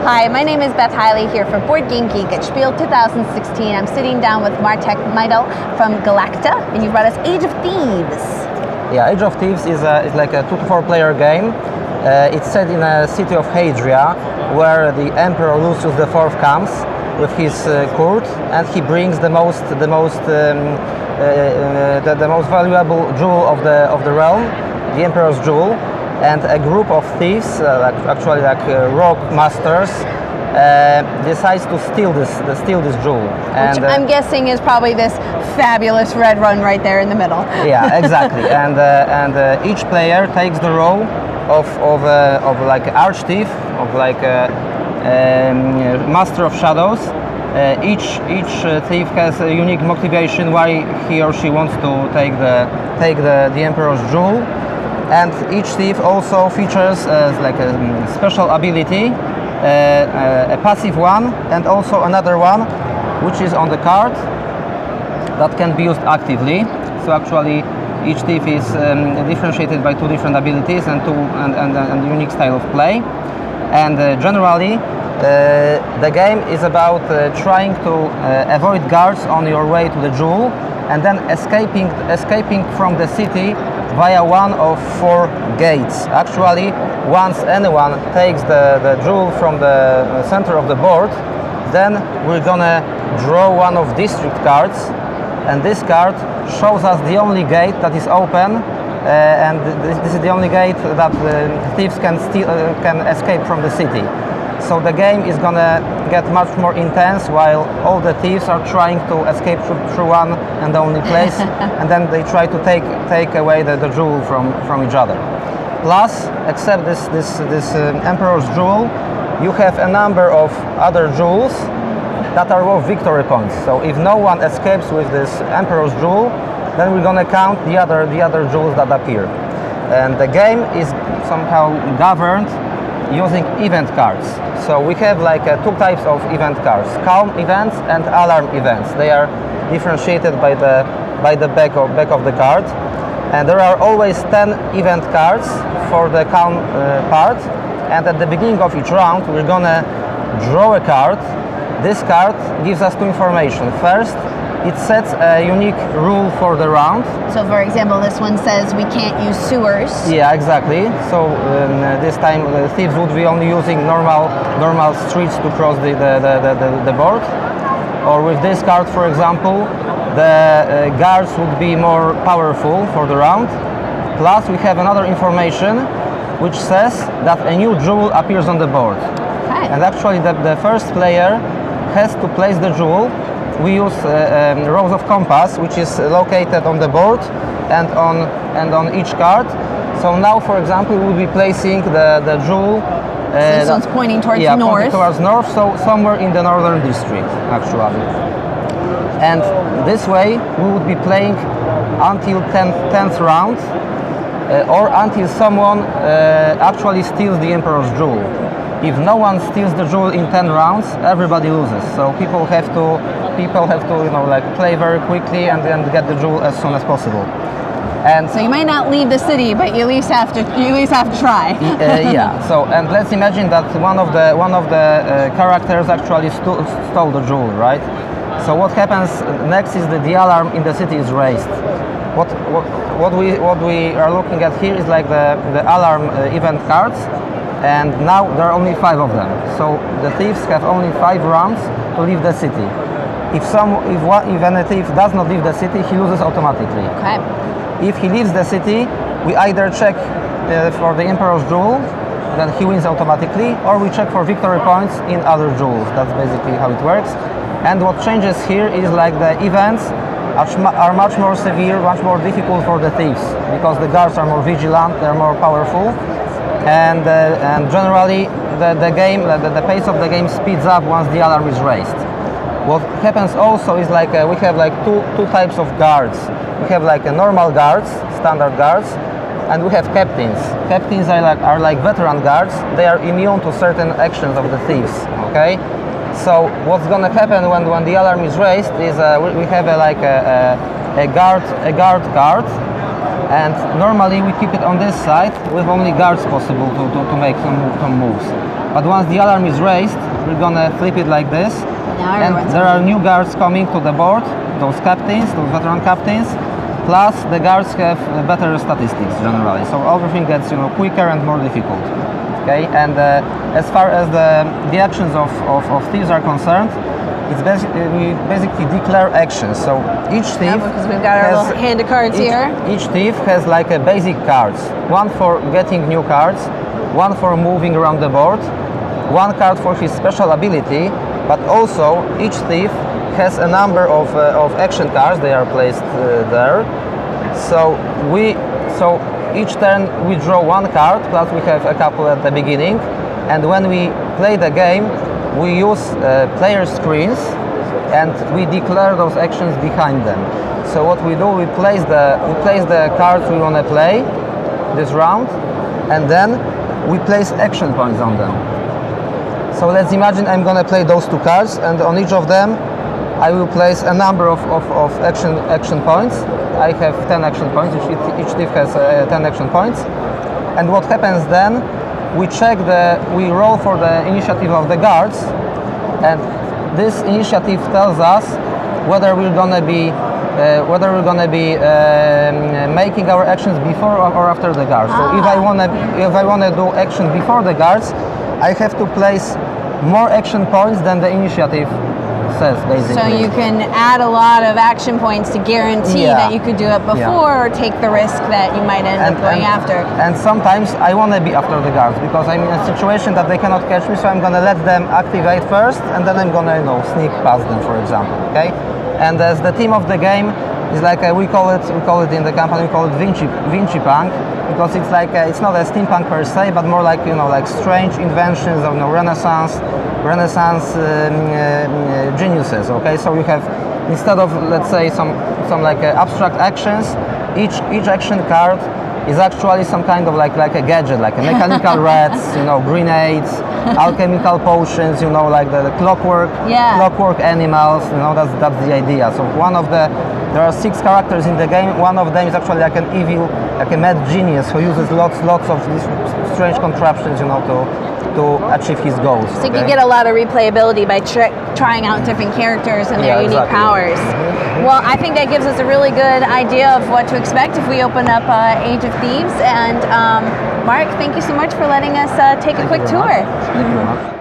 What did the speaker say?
Hi, my name is Beth Hiley here for Board Game Geek at SPIEL 2016. I'm sitting down with Martek Meidel from Galakta, and you've brought us Age of Thieves. Yeah, Age of Thieves is like a 2 to 4 player game. It's set in a city of Hadria, where the Emperor Lucius IV comes with his court, and he brings the most valuable jewel of the realm, the Emperor's jewel, and a group of thieves, rogue masters, decides to steal this jewel. Which I'm guessing is probably this fabulous red run right there in the middle. Yeah, exactly. and each player takes the role of like arch thief, of like master of shadows. Each thief has a unique motivation why he or she wants to take the Emperor's jewel, and each thief also features like a special ability, a passive one, and also another one which is on the card that can be used actively. So actually each thief is differentiated by 2 different abilities and a unique style of play. And generally the game is about trying to avoid guards on your way to the jewel, and then escaping from the city via one of 4 gates. Actually, once anyone takes the jewel from the center of the board, then we're gonna draw one of district cards, and this card shows us the only gate that is open, and this is the only gate that thieves can escape from the city. So the game is gonna get much more intense while all the thieves are trying to escape through one and only place, and then they try to take away the jewel from each other. Plus, except this Emperor's jewel, you have a number of other jewels that are worth victory points. So if no one escapes with this Emperor's jewel, then we're gonna count the other jewels that appear. And the game is somehow governed using event cards. So we have like 2 types of event cards: calm events and alarm events. They are differentiated by the back of the card, and there are always 10 event cards for the calm part. And at the beginning of each round, we're gonna draw a card. This card gives us 2 information. First, it sets a unique rule for the round. So for example, this one says we can't use sewers. Yeah, exactly. So this time the thieves would be only using normal streets to cross the board. Or with this card, for example, the guards would be more powerful for the round. Plus we have another information which says that a new jewel appears on the board. Okay. And actually the first player has to place the jewel. We use rows of compass, which is located on the board and on each card. So now, for example, we'll be placing the jewel. So this one's pointing towards north. Pointing towards north, so somewhere in the northern district, actually. And this way, we would be playing until 10th round, or until someone actually steals the Emperor's jewel. If no one steals the jewel in 10 rounds, everybody loses. So people have to play very quickly and get the jewel as soon as possible. And so you might not leave the city, but you at least have to try. Yeah. So, and let's imagine that one of the characters actually stole the jewel, right? So what happens next is that the alarm in the city is raised. What we are looking at here is like the alarm event cards. And now there are only 5 of them. So the thieves have only 5 rounds to leave the city. If any thief does not leave the city, he loses automatically. Okay. If he leaves the city, we either check for the Emperor's jewel, then he wins automatically, or we check for victory points in other jewels. That's basically how it works. And what changes here is like the events are much more severe, much more difficult for the thieves, because the guards are more vigilant, they're more powerful. And generally the pace of the game speeds up once the alarm is raised. What happens also is like we have like two types of guards. We have like normal guards, standard guards, and we have captains. Captains are like veteran guards. They are immune to certain actions of the thieves. Okay, so what's gonna happen when the alarm is raised is we have a guard card. And normally we keep it on this side with only guards possible to make some moves. but once the alarm is raised, we're gonna flip it like this. Now And everyone's there are new guards coming to the board, those captains, those veteran captains. Plus, the guards have better statistics generally, so everything gets quicker and more difficult. Okay, and as far as the actions of thieves are concerned, it's we basically declare actions. So each thief, because we've got our little hand of cards here. Each thief has like a basic cards. One for getting new cards, one for moving around the board, one card for his special ability, but also each thief has a number of action cards. They are placed there. So each turn we draw one card, plus we have a couple at the beginning, and when we play the game, we use player screens and we declare those actions behind them. So what we do, we place the cards we want to play this round, and then we place action points on them. So let's imagine I'm going to play those two cards, and on each of them I will place a number of action points. I have 10 action points, each thief has 10 action points. And what happens then, we roll for the initiative of the guards, and this initiative tells us whether we're gonna be making our actions before or after the guards. So if I wanna do action before the guards, I have to place more action points than the initiative says, basically. So you can add a lot of action points to guarantee that you could do it before or take the risk that you might end up going after. And sometimes I want to be after the guards because I'm in a situation that they cannot catch me, so I'm going to let them activate first, and then I'm going to sneak past them, for example. Okay. And as the theme of the game is like we call it in the company, we call it Vinci Punk, because it's like it's not a steampunk per se, but more like like strange inventions of Renaissance geniuses. Okay, so you have, instead of, let's say, some like abstract actions, each action card is actually some kind of like a gadget, like a mechanical rats, grenades, alchemical potions, like the clockwork animals. That's the idea. So there are 6 characters in the game. One of them is actually like an evil, like a mad genius who uses lots of these strange contraptions, to achieve his goals. So you can get a lot of replayability by trying out different characters and their unique powers. Well, I think that gives us a really good idea of what to expect if we open up Age of Thieves. And Mark, thank you so much for letting us take a quick tour. Thank you very much.